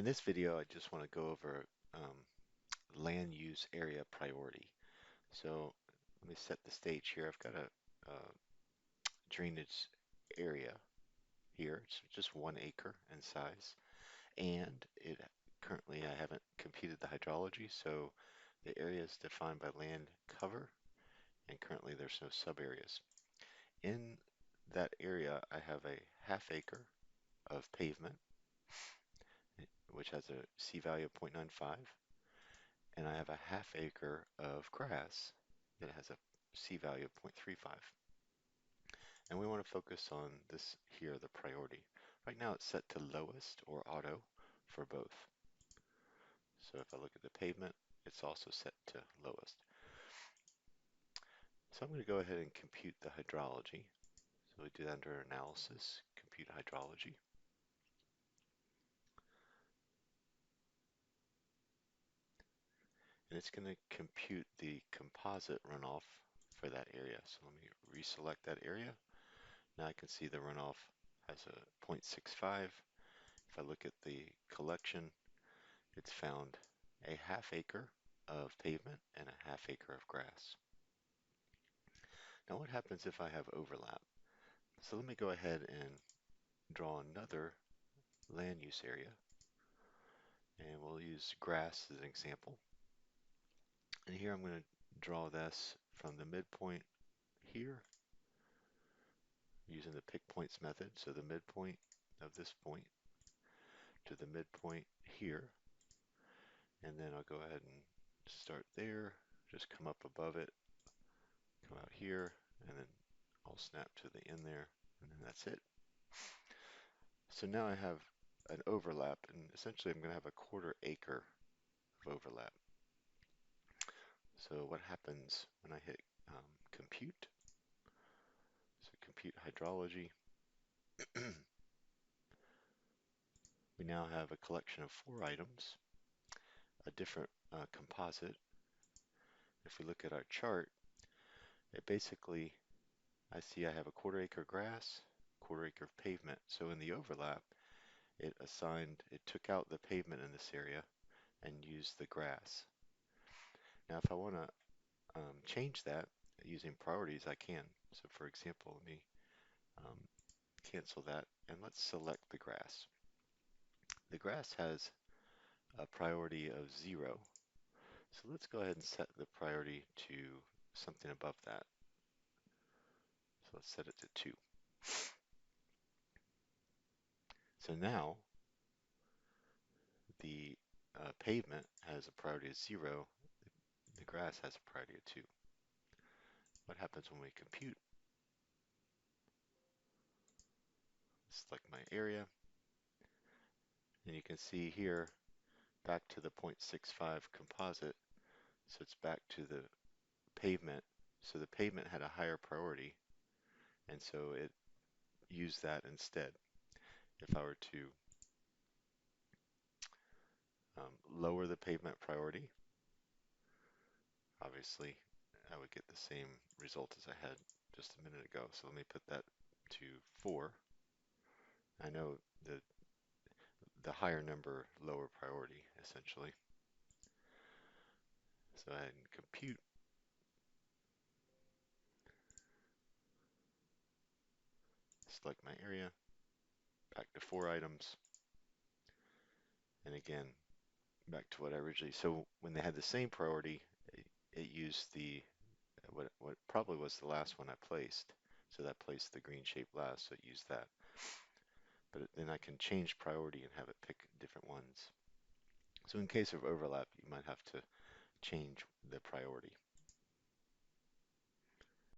In this video, I just want to go over land use area priority. So let me set the stage here. I've got a drainage area here. It's just 1 acre in size, and it currently I haven't computed the hydrology, so the area is defined by land cover, and currently there's no sub areas. In that area, I have a ½ acre of pavement, which has a C value of 0.95. And I have a ½ acre of grass that has a C value of 0.35. And we want to focus on this here, the priority. Right now it's set to lowest or auto for both. So if I look at the pavement, it's also set to lowest. So I'm going to go ahead and compute the hydrology. So we do that under analysis, compute hydrology. And it's going to compute the composite runoff for that area. So let me reselect that area. Now I can see the runoff has a 0.65. If I look at the collection, it's found a ½ acre of pavement and a ½ acre of grass. Now what happens if I have overlap? So let me go ahead and draw another land use area, and we'll use grass as an example. And here I'm going to draw this from the midpoint here using the pick points method. So the midpoint of this point to the midpoint here, and then I'll go ahead and start there, just come up above it, come out here, and then I'll snap to the end there, and then that's it. So now I have an overlap, and essentially I'm going to have a ½ acre of overlap. So what happens when I hit compute? So compute hydrology. We now have a collection of 4 items, a different composite. If we look at our chart, it basically, I see I have a ½ acre grass, ½ acre of pavement. So in the overlap, it took out the pavement in this area and used the grass. Now if I want to change that using priorities, I can. So for example, let me um, cancel that and let's select the grass. The grass has a priority of 0. So let's go ahead and set the priority to something above that. So let's set it to 2. So now the pavement has a priority of 0. The grass has a priority of 2. What happens when we compute? Select my area, and you can see here back to the 0.65 composite, so it's back to the pavement. So the pavement had a higher priority, and so it used that instead. If I were to lower the pavement priority, obviously I would get the same result as I had just a minute ago. So let me put that to 4. I know the higher number, lower priority, essentially. So I can compute. Select my area, back to 4 items, and again, back to what I originally, so when they had the same priority, it used what probably was the last one I placed. So that placed the green shape last, so it used that. But then I can change priority and have it pick different ones. So in case of overlap, you might have to change the priority.